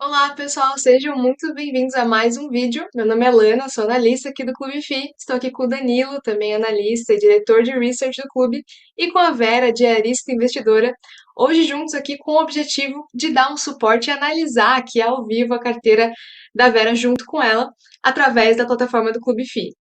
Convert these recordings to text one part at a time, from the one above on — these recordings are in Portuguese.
Olá, pessoal, sejam muito bem-vindos a mais um vídeo. Meu nome é Lana, sou analista aqui do Clube FI. Estou aqui com o Danilo, também analista e diretor de research do clube, e com a Vera, diarista e investidora. Hoje juntos aqui com o objetivo de dar um suporte e analisar aqui ao vivo a carteira da Vera junto com ela, através da plataforma do Clube FI.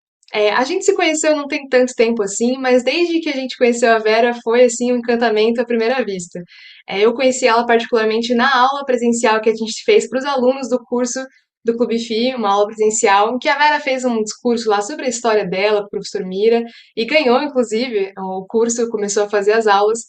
A gente se conheceu não tem tanto tempo assim, mas desde que a gente conheceu a Vera foi assim um encantamento à primeira vista. Eu conheci ela particularmente na aula presencial que a gente fez para os alunos do curso do Clube FI, uma aula presencial, em que a Vera fez um discurso lá sobre a história dela, o professor Mira, e ganhou, inclusive, o curso, começou a fazer as aulas,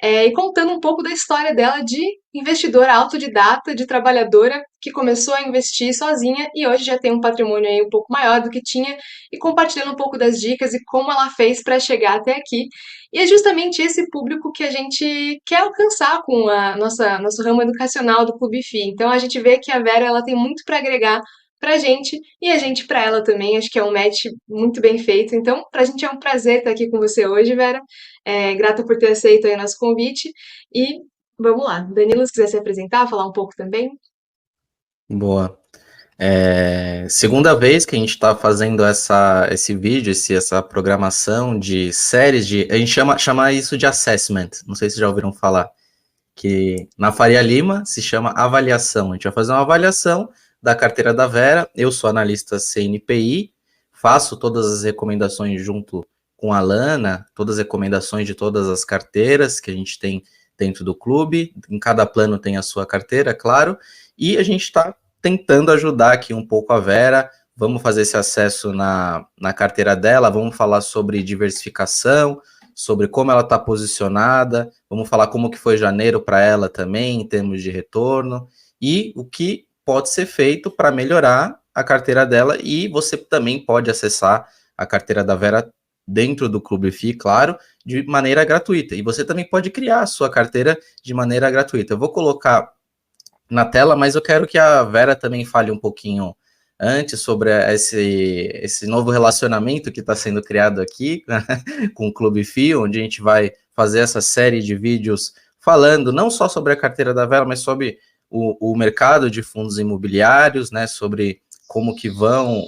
e contando um pouco da história dela de investidora autodidata, de trabalhadora, que começou a investir sozinha e hoje já tem um patrimônio aí um pouco maior do que tinha, e compartilhando um pouco das dicas e como ela fez para chegar até aqui. E é justamente esse público que a gente quer alcançar com a nosso ramo educacional do Clube FI. Então a gente vê que a Vera ela tem muito para agregar para a gente e a gente para ela também. Acho que é um match muito bem feito. Então, para a gente é um prazer estar aqui com você hoje, Vera. Grata por ter aceito aí o nosso convite. E vamos lá. Danilo, se quiser se apresentar, falar um pouco também. Boa. Segunda vez que a gente está fazendo esse vídeo, essa programação de séries a gente chama isso de assessment, não sei se já ouviram falar, que na Faria Lima se chama avaliação. A gente vai fazer uma avaliação da carteira da Vera. Eu sou analista CNPI, faço todas as recomendações junto com a Lana, todas as recomendações de todas as carteiras que a gente tem dentro do clube. Em cada plano tem a sua carteira, claro, e a gente está tentando ajudar aqui um pouco a Vera. Vamos fazer esse acesso na carteira dela, vamos falar sobre diversificação, sobre como ela está posicionada, vamos falar como que foi janeiro para ela também, em termos de retorno, e o que pode ser feito para melhorar a carteira dela, e você também pode acessar a carteira da Vera dentro do Clube FI, claro, de maneira gratuita, e você também pode criar a sua carteira de maneira gratuita. Eu vou colocar na tela, mas eu quero que a Vera também fale um pouquinho antes sobre esse novo relacionamento que está sendo criado aqui com o Clube FI, onde a gente vai fazer essa série de vídeos falando não só sobre a carteira da Vera, mas sobre o mercado de fundos imobiliários, né, sobre como que vão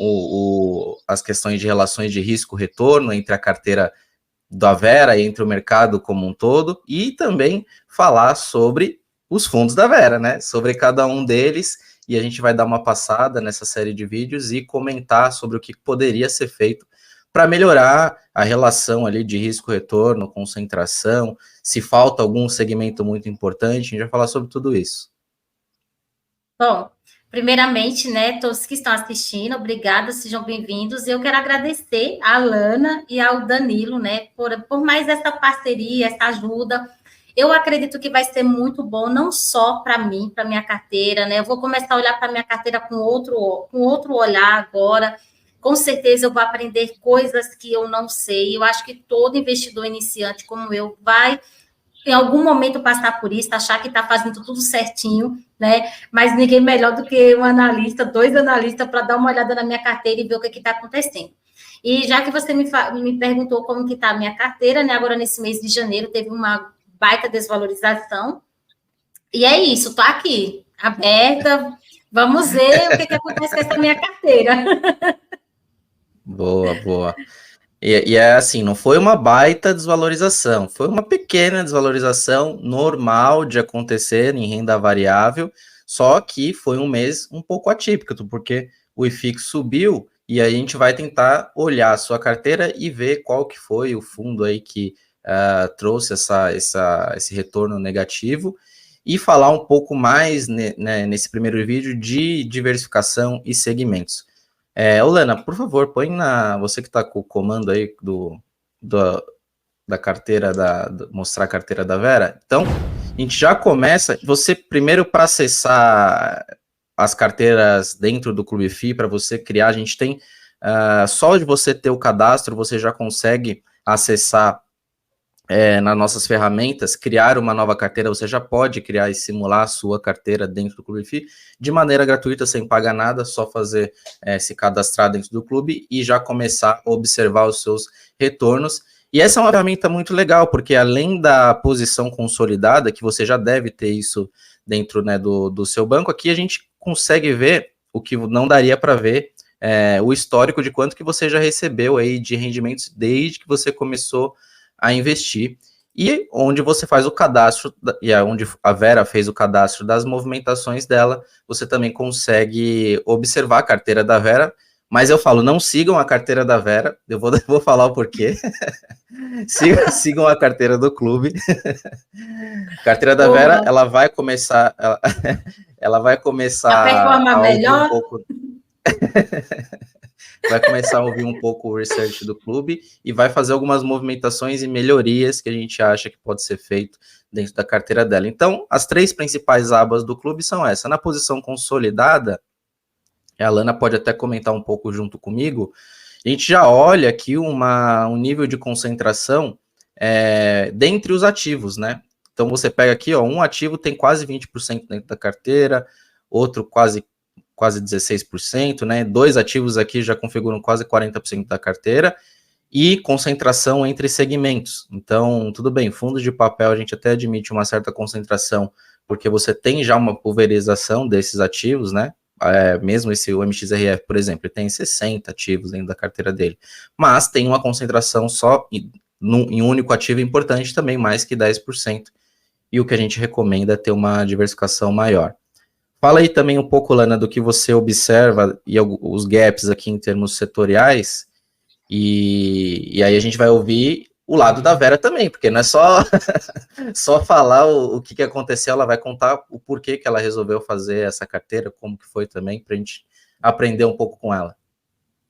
as questões de relações de risco-retorno entre a carteira da Vera e entre o mercado como um todo, e também falar sobre os fundos da Vera, né? Sobre cada um deles, e a gente vai dar uma passada nessa série de vídeos e comentar sobre o que poderia ser feito para melhorar a relação ali de risco-retorno, concentração, se falta algum segmento muito importante, a gente vai falar sobre tudo isso. Bom, primeiramente, né, todos que estão assistindo, obrigada, sejam bem-vindos. Eu quero agradecer a Lana e ao Danilo, né, por mais essa parceria, essa ajuda. Eu acredito que vai ser muito bom, não só para mim, para minha carteira, né? Eu vou começar a olhar para minha carteira com outro olhar agora. Com certeza eu vou aprender coisas que eu não sei. Eu acho que todo investidor iniciante como eu vai, em algum momento, passar por isso, achar que está fazendo tudo certinho, né? Mas ninguém melhor do que um analista, dois analistas, para dar uma olhada na minha carteira e ver o que está acontecendo. E já que você me perguntou como que está a minha carteira, né? Agora, nesse mês de janeiro, teve uma baita desvalorização. E é isso, estou aqui, aberta. Vamos ver o que acontece com essa minha carteira. Boa, boa. E é assim, não foi uma baita desvalorização, foi uma pequena desvalorização normal de acontecer em renda variável, só que foi um mês um pouco atípico, porque o IFIX subiu e aí a gente vai tentar olhar a sua carteira e ver qual que foi o fundo aí que trouxe esse retorno negativo e falar um pouco mais nesse primeiro vídeo de diversificação e segmentos. Olena, por favor, você que está com o comando aí da carteira, mostrar a carteira da Vera. Então, a gente já começa, você primeiro para acessar as carteiras dentro do Clube FI, para você criar, a gente tem, só de você ter o cadastro, você já consegue acessar nas nossas ferramentas, criar uma nova carteira, você já pode criar e simular a sua carteira dentro do Clube FI de maneira gratuita, sem pagar nada, só fazer se cadastrar dentro do clube e já começar a observar os seus retornos. E essa é uma ferramenta muito legal, porque além da posição consolidada, que você já deve ter isso dentro, né, do seu banco, aqui a gente consegue ver o que não daria para ver, o histórico de quanto que você já recebeu aí de rendimentos desde que você começou a investir, e onde você faz o cadastro, e onde a Vera fez o cadastro das movimentações dela, você também consegue observar a carteira da Vera. Mas eu falo, não sigam a carteira da Vera, eu vou falar o porquê. Sigam a carteira do clube. A carteira da Vera, ela vai começar, ela vai começar a performar a ouvir melhor. um pouco. Vai começar a ouvir um pouco o research do clube e vai fazer algumas movimentações e melhorias que a gente acha que pode ser feito dentro da carteira dela. Então, as 3 principais abas do clube são essa. Na posição consolidada, a Lana pode até comentar um pouco junto comigo, a gente já olha aqui um nível de concentração dentre os ativos, né? Então, você pega aqui, ó, um ativo tem quase 20% dentro da carteira, outro quase 16%, né? 2 ativos aqui já configuram quase 40% da carteira, e concentração entre segmentos. Então, tudo bem, fundos de papel a gente até admite uma certa concentração, porque você tem já uma pulverização desses ativos, né? Mesmo o MXRF, por exemplo, ele tem 60 ativos dentro da carteira dele, mas tem uma concentração só em um único ativo importante também, mais que 10%, e o que a gente recomenda é ter uma diversificação maior. Fala aí também um pouco, Lana, do que você observa e os gaps aqui em termos setoriais, e aí a gente vai ouvir o lado da Vera também, porque não é só falar o que aconteceu, ela vai contar o porquê que ela resolveu fazer essa carteira, como que foi também, para a gente aprender um pouco com ela.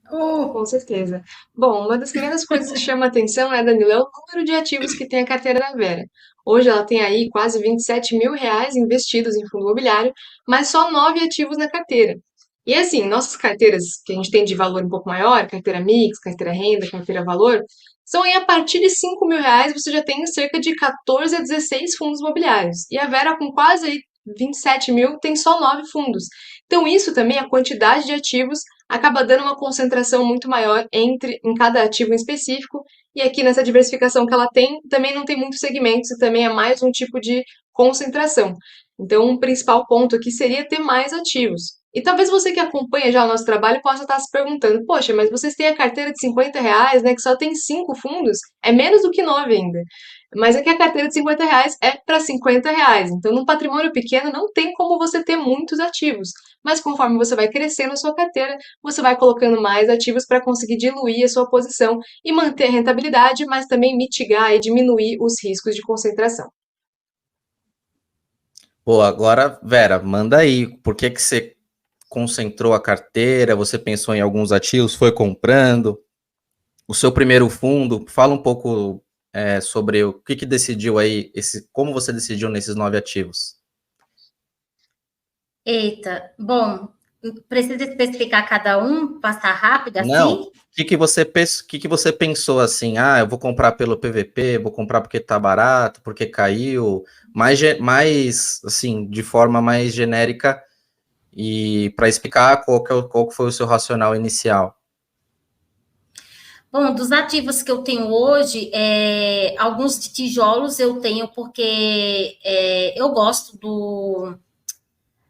Com certeza. Bom, uma das primeiras coisas que chama a atenção, né, Danilo, é o número de ativos que tem a carteira da Vera. Hoje ela tem aí quase R$ 27.000 investidos em fundo imobiliário, mas só 9 ativos na carteira. E assim, nossas carteiras que a gente tem de valor um pouco maior, carteira mix, carteira renda, carteira valor, são aí a partir de R$ 5.000 você já tem cerca de 14 a 16 fundos imobiliários. E a Vera com quase aí 27 mil tem só 9 fundos. Então isso também, a quantidade de ativos acaba dando uma concentração muito maior em cada ativo em específico, e aqui nessa diversificação que ela tem, também não tem muitos segmentos e também é mais um tipo de concentração. Então, um principal ponto aqui seria ter mais ativos. E talvez você que acompanha já o nosso trabalho possa estar se perguntando, poxa, mas vocês têm a carteira de R$ 50, né, que só tem 5 fundos, é menos do que 9 ainda. Mas é que a carteira de R$ 50 é para R$ 50. Então, num patrimônio pequeno, não tem como você ter muitos ativos. Mas conforme você vai crescendo a sua carteira, você vai colocando mais ativos para conseguir diluir a sua posição e manter a rentabilidade, mas também mitigar e diminuir os riscos de concentração. Pô, agora, Vera, manda aí, por que você concentrou a carteira, você pensou em alguns ativos, foi comprando, o seu primeiro fundo, fala um pouco sobre o que decidiu aí, como você decidiu nesses 9 ativos. Eita, bom, precisa especificar cada um, passar rápido assim? Não, o que você pensou assim? Ah, eu vou comprar pelo PVP, vou comprar porque tá barato, porque caiu, mais assim, de forma mais genérica, e para explicar qual que foi o seu racional inicial. Bom, dos ativos que eu tenho hoje, alguns de tijolos eu tenho porque eu gosto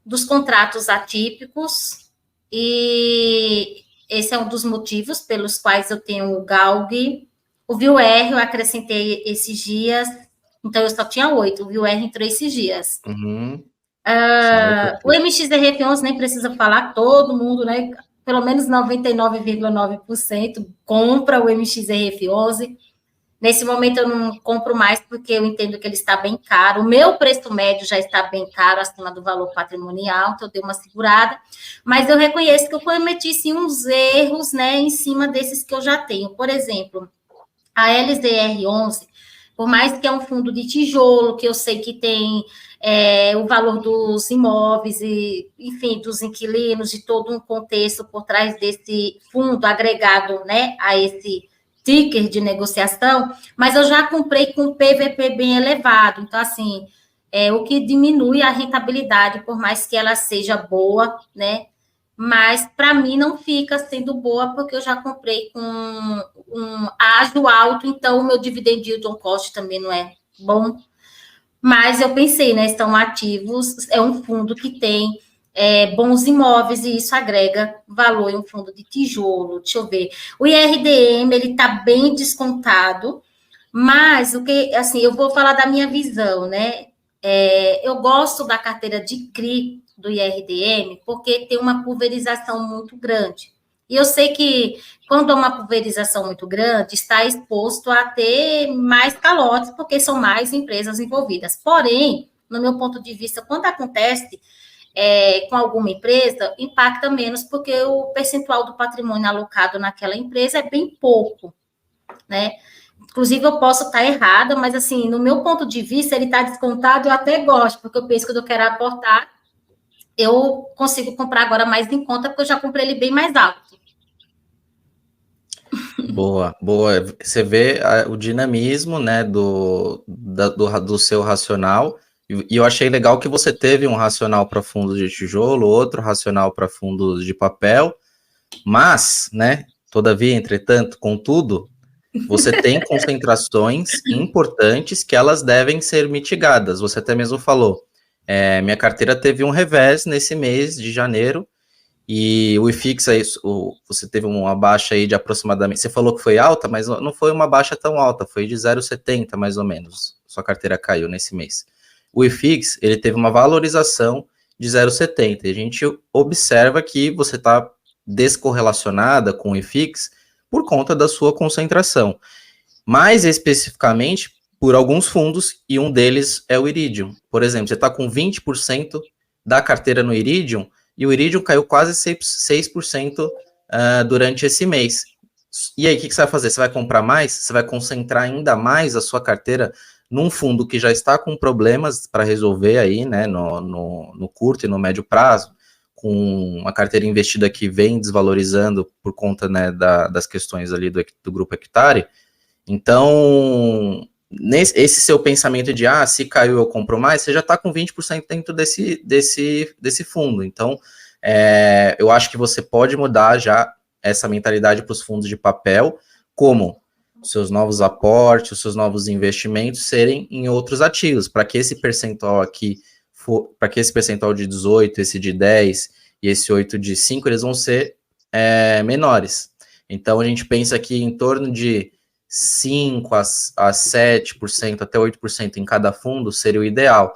dos contratos atípicos, e esse é um dos motivos pelos quais eu tenho o GALG. O VIUR eu acrescentei esses dias, então eu só tinha 8, o VIUR entrou esses dias. Uhum. O MXRF11 nem precisa falar, todo mundo, né? Pelo menos 99,9% compra o MXRF11. Nesse momento eu não compro mais porque eu entendo que ele está bem caro. O meu preço médio já está bem caro, acima do valor patrimonial, então eu dei uma segurada. Mas eu reconheço que eu cometi sim uns erros, né, em cima desses que eu já tenho. Por exemplo, a LZR11, por mais que é um fundo de tijolo, que eu sei que tem o valor dos imóveis e, enfim, dos inquilinos, de todo um contexto por trás desse fundo agregado, né, a esse ticker de negociação, mas eu já comprei com PVP bem elevado, então, assim, o que diminui a rentabilidade, por mais que ela seja boa, né, mas para mim não fica sendo boa, porque eu já comprei com um ágio alto, então o meu dividend yield on cost também não é bom. Mas eu pensei, né, estão ativos, é um fundo que tem bons imóveis, e isso agrega valor em um fundo de tijolo. Deixa eu ver. O IRDM, ele está bem descontado, mas o que, assim, eu vou falar da minha visão, né? Eu gosto da carteira de CRI do IRDM, porque tem uma pulverização muito grande. E eu sei que quando há uma pulverização muito grande, está exposto a ter mais calotes, porque são mais empresas envolvidas. Porém, no meu ponto de vista, quando acontece com alguma empresa, impacta menos, porque o percentual do patrimônio alocado naquela empresa é bem pouco, né? Inclusive, eu posso estar errada, mas, assim, no meu ponto de vista, ele está descontado, eu até gosto, porque eu penso que eu quero aportar, eu consigo comprar agora mais em conta, porque eu já comprei ele bem mais alto. Boa, boa. Você vê o dinamismo, né, do seu racional, e eu achei legal que você teve um racional para fundos de tijolo, outro racional para fundos de papel, mas, né, todavia, entretanto, contudo, você tem concentrações importantes que elas devem ser mitigadas. Você até mesmo falou, minha carteira teve um revés nesse mês de janeiro, e o IFIX, você teve uma baixa aí de aproximadamente, você falou que foi alta, mas não foi uma baixa tão alta, foi de 0,70 mais ou menos, sua carteira caiu nesse mês. O IFIX, ele teve uma valorização de 0,70, e a gente observa que você está descorrelacionada com o IFIX por conta da sua concentração. Mais especificamente, por alguns fundos, e um deles é o Iridium. Por exemplo, você está com 20% da carteira no Iridium, e o Iridium caiu quase 6% durante esse mês. E aí, o que você vai fazer? Você vai comprar mais? Você vai concentrar ainda mais a sua carteira num fundo que já está com problemas para resolver aí, né, no curto e no médio prazo, com uma carteira investida que vem desvalorizando por conta, né, das questões ali do grupo Hectare. Então, esse seu pensamento de, se caiu eu compro mais, você já está com 20% dentro desse fundo. Então, eu acho que você pode mudar já essa mentalidade para os fundos de papel, como seus novos aportes, os seus novos investimentos serem em outros ativos, para que esse percentual aqui, para que esse percentual de 18, esse de 10 e esse 8 de 5, eles vão ser menores. Então, a gente pensa aqui em torno de 5 a 7%, até 8% em cada fundo seria o ideal.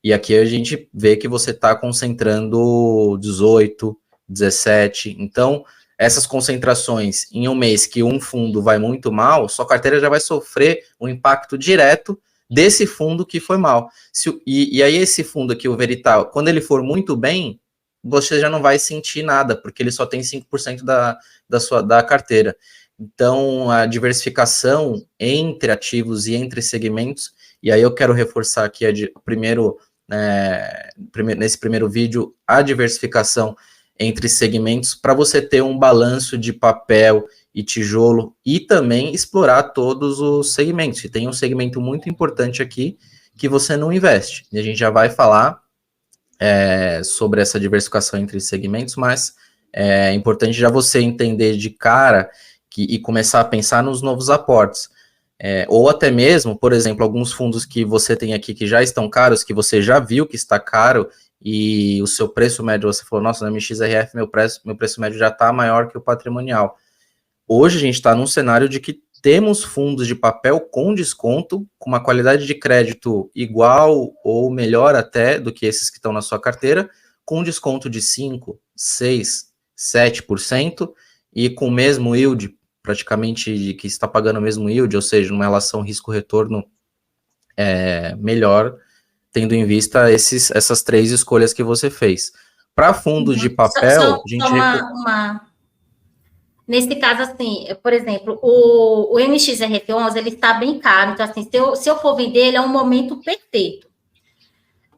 E aqui a gente vê que você está concentrando 18, 17. Então, essas concentrações em um mês que um fundo vai muito mal, sua carteira já vai sofrer um impacto direto desse fundo que foi mal. E aí esse fundo aqui, o Verital, quando ele for muito bem, você já não vai sentir nada, porque ele só tem 5% da carteira. Então, a diversificação entre ativos e entre segmentos, e aí eu quero reforçar aqui nesse primeiro vídeo, a diversificação entre segmentos, para você ter um balanço de papel e tijolo, e também explorar todos os segmentos. E tem um segmento muito importante aqui, que você não investe. E a gente já vai falar sobre essa diversificação entre segmentos, mas é importante já você entender de cara e começar a pensar nos novos aportes. Ou até mesmo, por exemplo, alguns fundos que você tem aqui que já estão caros, que você já viu que está caro, e o seu preço médio, você falou, nossa, na MXRF meu preço médio já está maior que o patrimonial. Hoje a gente está num cenário de que temos fundos de papel com desconto, com uma qualidade de crédito igual ou melhor até do que esses que estão na sua carteira, com desconto de 5, 6, 7%, e com o mesmo yield, praticamente que está pagando o mesmo yield, ou seja, numa relação risco-retorno melhor, tendo em vista essas três escolhas que você fez. Para fundos de papel, a gente... Nesse caso, assim, por exemplo, o MXRF11, ele está bem caro, então, assim, se eu for vender, ele é um momento perfeito.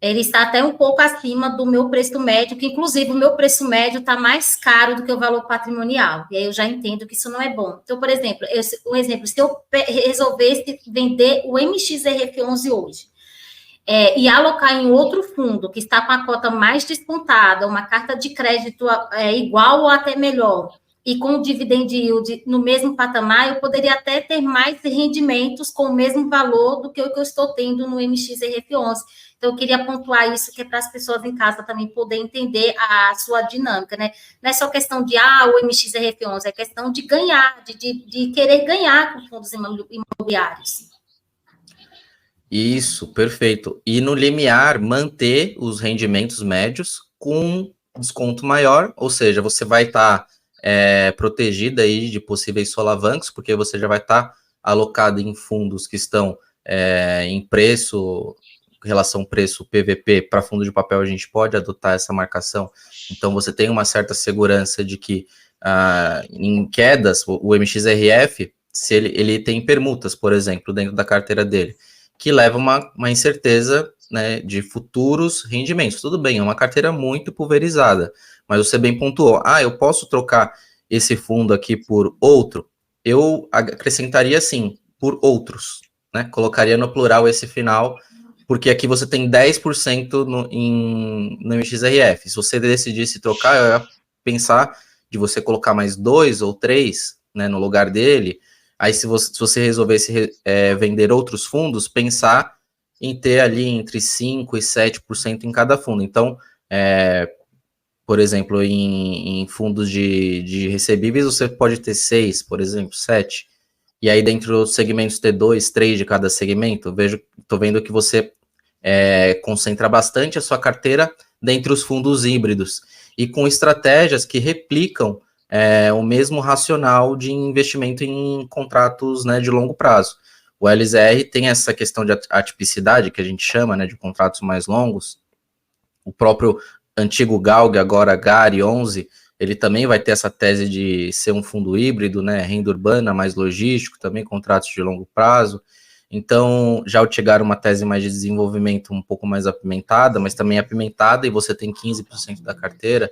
Ele está até um pouco acima do meu preço médio, que, inclusive, o meu preço médio está mais caro do que o valor patrimonial, e aí eu já entendo que isso não é bom. Então, por exemplo, se eu resolvesse vender o MXRF11 hoje, e alocar em outro fundo, que está com a cota mais descontada, uma carta de crédito igual ou até melhor, e com o dividend yield no mesmo patamar, eu poderia até ter mais rendimentos com o mesmo valor do que o que eu estou tendo no MXRF11. Então, eu queria pontuar isso, que é para as pessoas em casa também poderem entender a sua dinâmica, né? Não é só questão de, o MXRF11, é questão de ganhar, de querer ganhar com fundos imobiliários. Isso, perfeito. E no limiar, manter os rendimentos médios com desconto maior, ou seja, você vai estar protegido aí de possíveis solavancos, porque você já vai estar alocado em fundos que estão em preço, relação preço PVP. Para fundo de papel a gente pode adotar essa marcação, então você tem uma certa segurança de que em quedas, o MXRF, se ele tem permutas, por exemplo, dentro da carteira dele, que leva uma incerteza, né, de futuros rendimentos. Tudo bem, é uma carteira muito pulverizada, mas você bem pontuou, eu posso trocar esse fundo aqui por outro? Eu acrescentaria, assim, por outros, né, colocaria no plural esse final, porque aqui você tem 10% no MXRF. Se você decidisse trocar, eu ia pensar de você colocar mais 2 ou 3, né, no lugar dele. Aí, se você resolvesse vender outros fundos, pensar em ter ali entre 5% e 7% em cada fundo. Então, por exemplo, em fundos de recebíveis, você pode ter 6, por exemplo, 7. E aí, dentro dos segmentos, ter 2, 3 de cada segmento. Estou vendo que você concentra bastante a sua carteira dentre os fundos híbridos. E com estratégias que replicam o mesmo racional de investimento em contratos, né, de longo prazo. O LZR tem essa questão de atipicidade, que a gente chama, né, de contratos mais longos. O próprio antigo GALG, agora GARI 11, ele também vai ter essa tese de ser um fundo híbrido, né, renda urbana, mais logístico, também contratos de longo prazo. Então, já o Tigar uma tese mais de desenvolvimento um pouco mais apimentada, mas também apimentada, e você tem 15% da carteira.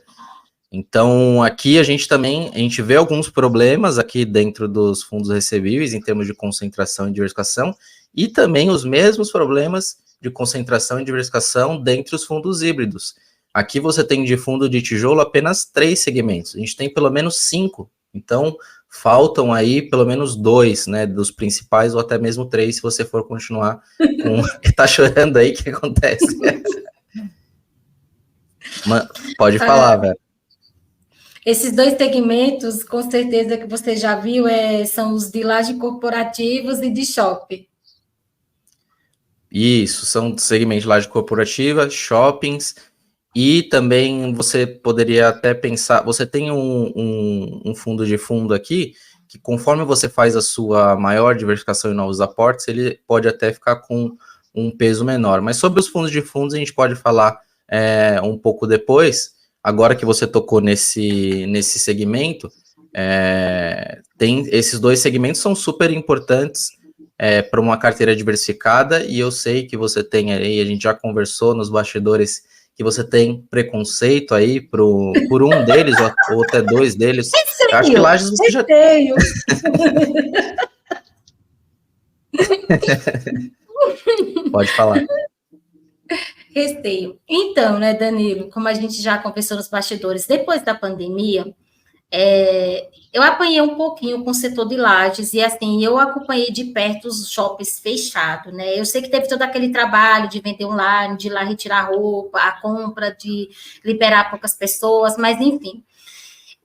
Então, aqui a gente vê alguns problemas aqui dentro dos fundos recebíveis, em termos de concentração e diversificação, e também os mesmos problemas de concentração e diversificação dentre os fundos híbridos. Aqui você tem de fundo de tijolo apenas 3 segmentos, a gente tem pelo menos 5, então faltam aí pelo menos 2, né, dos principais, ou até mesmo 3, se você for continuar com... Tá chorando aí, o que acontece? Pode falar, velho. Esses 2 segmentos, com certeza que você já viu, são os de laje corporativos e de shopping. Isso, são segmentos de laje corporativa, shoppings, e também você poderia até pensar, você tem um fundo de fundo aqui, que conforme você faz a sua maior diversificação em novos aportes, ele pode até ficar com um peso menor. Mas sobre os fundos de fundos, a gente pode falar um pouco depois. Agora que você tocou nesse segmento, tem esses 2 segmentos são super importantes para uma carteira diversificada, e eu sei que você tem aí, a gente já conversou nos bastidores, que você tem preconceito aí por um deles, ou até 2 deles. Receio, eu acho que Lages você já... Pode falar. Receio. Então, né, Danilo, como a gente já conversou nos bastidores, depois da pandemia, eu apanhei um pouquinho com o setor de lajes, e assim, eu acompanhei de perto os shoppings fechados, né? Eu sei que teve todo aquele trabalho de vender online, de ir lá retirar roupa, a compra, de liberar poucas pessoas, mas enfim.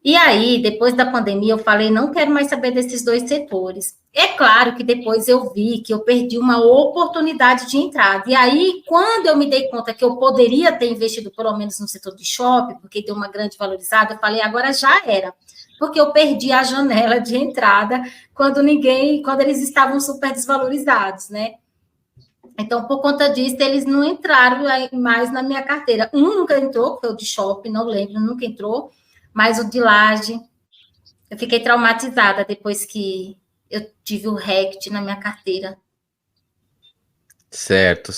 E aí, depois da pandemia, eu falei, não quero mais saber desses 2 setores. É claro que depois eu vi que eu perdi uma oportunidade de entrada. E aí, quando eu me dei conta que eu poderia ter investido pelo menos no setor de shopping, porque deu uma grande valorizada, eu falei, agora já era. Porque eu perdi a janela de entrada quando eles estavam super desvalorizados, né? Então, por conta disso, eles não entraram mais na minha carteira. Um nunca entrou, que foi o de shopping, não lembro, nunca entrou. Mas o de laje, eu fiquei traumatizada depois que eu tive o RECT na minha carteira. Certo.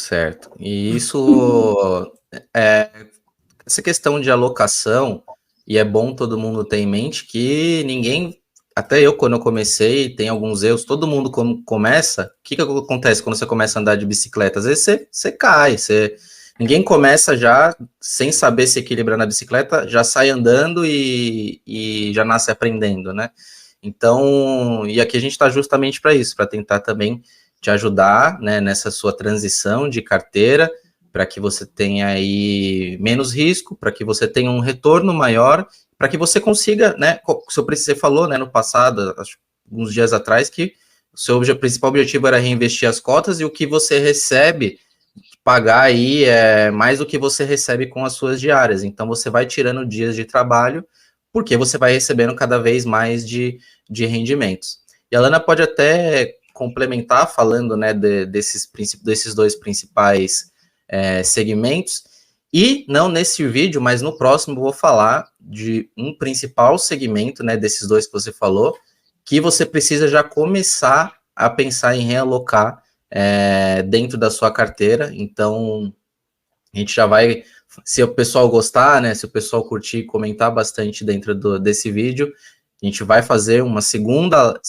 E isso, essa questão de alocação, e é bom todo mundo ter em mente que ninguém, até eu quando eu comecei, tem alguns erros, todo mundo começa, o que acontece quando você começa a andar de bicicleta? Às vezes você cai, você ninguém começa já sem saber se equilibrar na bicicleta, já sai andando e já nasce aprendendo, né? Então, e aqui a gente está justamente para isso, para tentar também te ajudar, né, nessa sua transição de carteira, para que você tenha aí menos risco, para que você tenha um retorno maior, para que você consiga, né, você falou, né, no passado, acho, uns dias atrás, que o seu principal objetivo era reinvestir as cotas e o que você recebe, pagar aí mais do que você recebe com as suas diárias. Então, você vai tirando dias de trabalho, porque você vai recebendo cada vez mais de rendimentos. E a Lana pode até complementar, falando, né, desses dois principais segmentos. E não nesse vídeo, mas no próximo vou falar de um principal segmento, né, desses dois que você falou, que você precisa já começar a pensar em realocar dentro da sua carteira. Então, a gente já vai, se o pessoal gostar, né, se o pessoal curtir e comentar bastante dentro desse vídeo, a gente vai fazer um segundo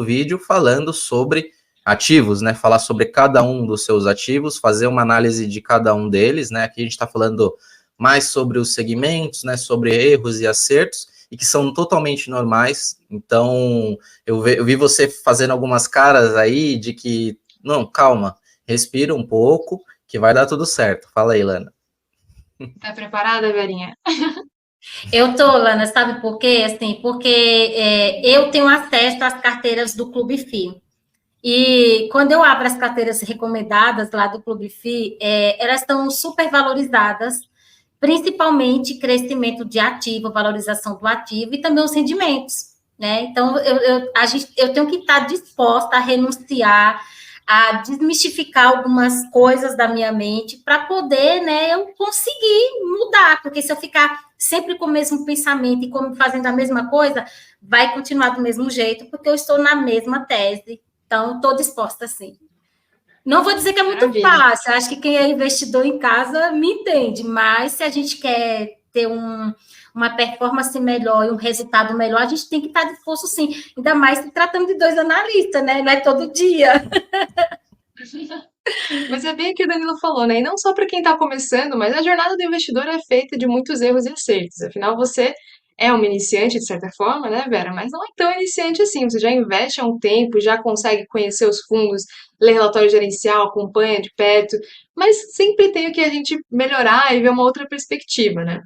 vídeo falando sobre ativos, né, falar sobre cada um dos seus ativos, fazer uma análise de cada um deles, né, aqui a gente está falando mais sobre os segmentos, né, sobre erros e acertos, e que são totalmente normais. Então, eu vi você fazendo algumas caras aí de que, não, calma, respira um pouco, que vai dar tudo certo. Fala aí, Lana. Tá preparada, Verinha? Eu tô, Lana, sabe por quê? Assim, porque eu tenho acesso às carteiras do Clube FI. E quando eu abro as carteiras recomendadas lá do Clube FI, elas estão super valorizadas, principalmente crescimento de ativo, valorização do ativo e também os rendimentos, né? Então, eu tenho que estar disposta a renunciar, a desmistificar algumas coisas da minha mente para poder, né, eu conseguir mudar, porque se eu ficar sempre com o mesmo pensamento e fazendo a mesma coisa, vai continuar do mesmo jeito, porque eu estou na mesma tese. Então, estou disposta, sim. Não vou dizer que é muito fácil, acho que quem é investidor em casa me entende, mas se a gente quer ter uma performance melhor e um resultado melhor, a gente tem que estar disposto, sim. Ainda mais se tratando de dois analistas, né? Não é todo dia. Mas é bem o que o Danilo falou, né? E não só para quem está começando, mas a jornada do investidor é feita de muitos erros e acertos. Afinal, você é uma iniciante, de certa forma, né, Vera? Mas não é tão iniciante assim. Você já investe há um tempo, já consegue conhecer os fundos, ler relatório gerencial, acompanha de perto, mas sempre tem o que a gente melhorar e ver uma outra perspectiva, né?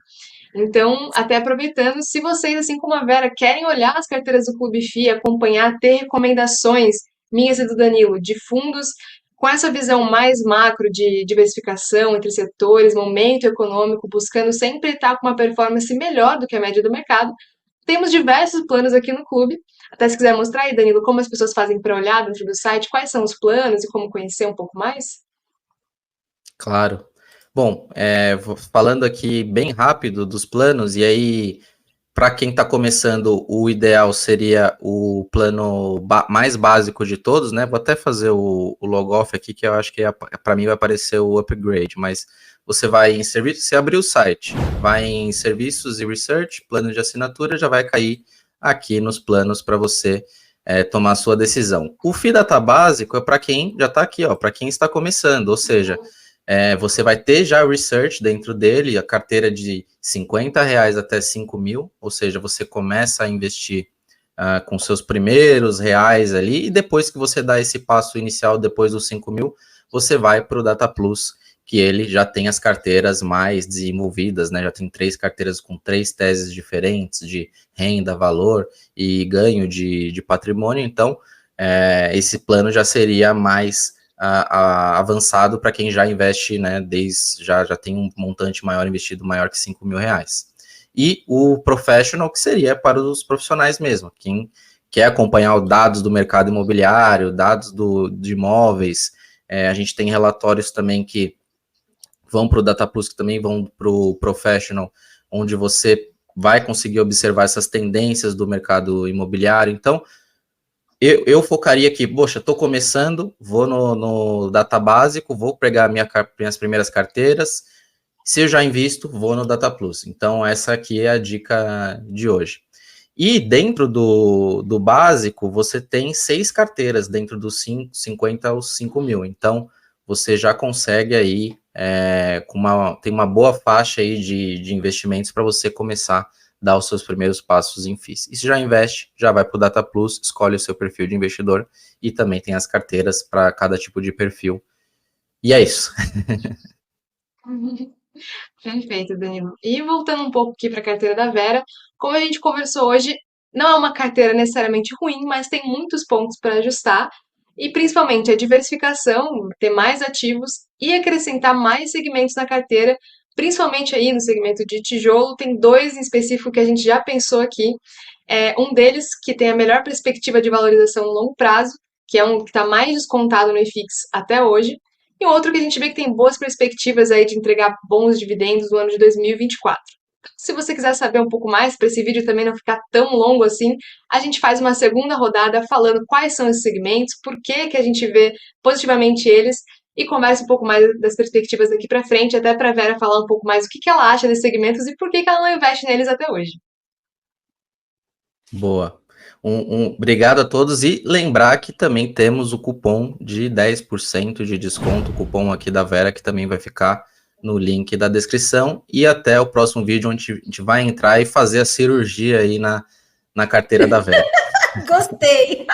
Então, até aproveitando, se vocês, assim como a Vera, querem olhar as carteiras do Clube FI, acompanhar, ter recomendações minhas e do Danilo de fundos com essa visão mais macro de diversificação entre setores, momento econômico, buscando sempre estar com uma performance melhor do que a média do mercado, temos diversos planos aqui no clube. Até se quiser mostrar aí, Danilo, como as pessoas fazem para olhar dentro do site, quais são os planos e como conhecer um pouco mais? Claro. Bom, falando aqui bem rápido dos planos, e aí, para quem está começando, o ideal seria o plano mais básico de todos, né? Vou até fazer o logo off aqui, que eu acho que para mim vai aparecer o upgrade, mas você vai em serviço, você abrir o site, vai em serviços e research, plano de assinatura, já vai cair aqui nos planos para você tomar a sua decisão. O FII Data Básico é para quem já está aqui, ó, para quem está começando, ou seja, você vai ter já o research dentro dele, a carteira de R$50 até 5 mil, ou seja, você começa a investir com seus primeiros reais ali, e depois que você dá esse passo inicial, depois dos 5 mil, você vai para o Data Plus, que ele já tem as carteiras mais desenvolvidas, né? Já tem 3 carteiras com 3 teses diferentes de renda, valor e ganho de patrimônio, então esse plano já seria mais avançado para quem já investe, né, já tem um montante maior investido, maior que R$5.000. E o professional, que seria para os profissionais mesmo, quem quer acompanhar os dados do mercado imobiliário, dados de imóveis, a gente tem relatórios também que vão para o Data Plus, que também vão para o professional, onde você vai conseguir observar essas tendências do mercado imobiliário. Então, eu focaria aqui, poxa, estou começando, vou no Data Básico, vou pegar minhas primeiras carteiras, se eu já invisto, vou no Data Plus. Então, essa aqui é a dica de hoje. E dentro do básico, você tem 6 carteiras, dentro dos 50 aos 5 mil. Então, você já consegue aí tem uma boa faixa aí de investimentos para você começar a dar os seus primeiros passos em FIIs. E se já investe, já vai para o Data Plus, escolhe o seu perfil de investidor e também tem as carteiras para cada tipo de perfil. E é isso. Perfeito, Danilo. E voltando um pouco aqui para a carteira da Vera, como a gente conversou hoje, não é uma carteira necessariamente ruim, mas tem muitos pontos para ajustar, e principalmente a diversificação, ter mais ativos e acrescentar mais segmentos na carteira, principalmente aí no segmento de tijolo, tem dois em específico que a gente já pensou aqui. Um deles que tem a melhor perspectiva de valorização no longo prazo, que é um que está mais descontado no IFIX até hoje, e outro que a gente vê que tem boas perspectivas aí de entregar bons dividendos no ano de 2024. Se você quiser saber um pouco mais, para esse vídeo também não ficar tão longo assim, a gente faz uma segunda rodada falando quais são esses segmentos, por que que a gente vê positivamente eles e conversa um pouco mais das perspectivas daqui para frente, até para a Vera falar um pouco mais o que que ela acha desses segmentos e por que que ela não investe neles até hoje. Boa. Obrigado a todos e lembrar que também temos o cupom de 10% de desconto, o cupom aqui da Vera, que também vai ficar no link da descrição, e até o próximo vídeo onde a gente vai entrar e fazer a cirurgia aí na carteira da Vera. Gostei!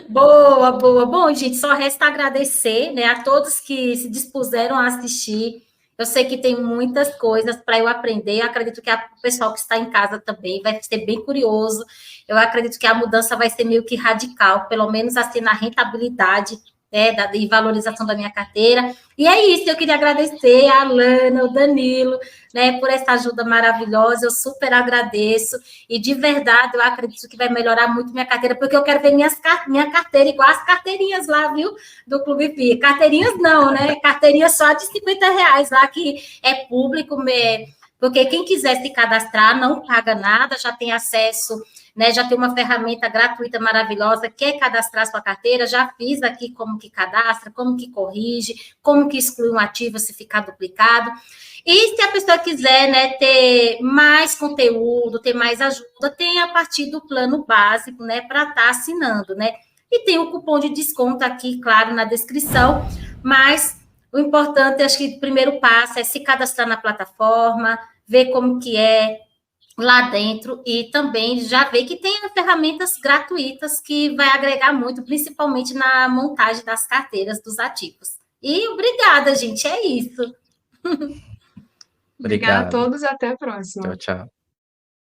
Boa, boa. Bom, gente, só resta agradecer, né, a todos que se dispuseram a assistir. Eu sei que tem muitas coisas para eu aprender. Eu acredito que o pessoal que está em casa também vai ser bem curioso. Eu acredito que a mudança vai ser meio que radical, pelo menos assim na rentabilidade, né, e valorização da minha carteira. E é isso, eu queria agradecer a Alana, o Danilo, né, por essa ajuda maravilhosa. Eu super agradeço. E de verdade, eu acredito que vai melhorar muito minha carteira, porque eu quero ver minha carteira igual as carteirinhas lá, viu? Do Clube FI. Carteirinhas não, né? Carteirinha só de R$ 50 lá, que é público, porque quem quiser se cadastrar não paga nada, já tem acesso, né? Já tem uma ferramenta gratuita maravilhosa, quer cadastrar sua carteira, já fiz aqui como que cadastra, como que corrige, como que exclui um ativo se ficar duplicado. E se a pessoa quiser, né, ter mais conteúdo, ter mais ajuda, tem a partir do plano básico, né, para estar assinando, né? E tem o cupom de desconto aqui, claro, na descrição, mas o importante, acho que o primeiro passo é se cadastrar na plataforma, ver como que é lá dentro e também já ver que tem ferramentas gratuitas que vai agregar muito, principalmente na montagem das carteiras dos ativos. E obrigada, gente, é isso. Obrigada a Obrigado. todos e até a próxima. Tchau, tchau.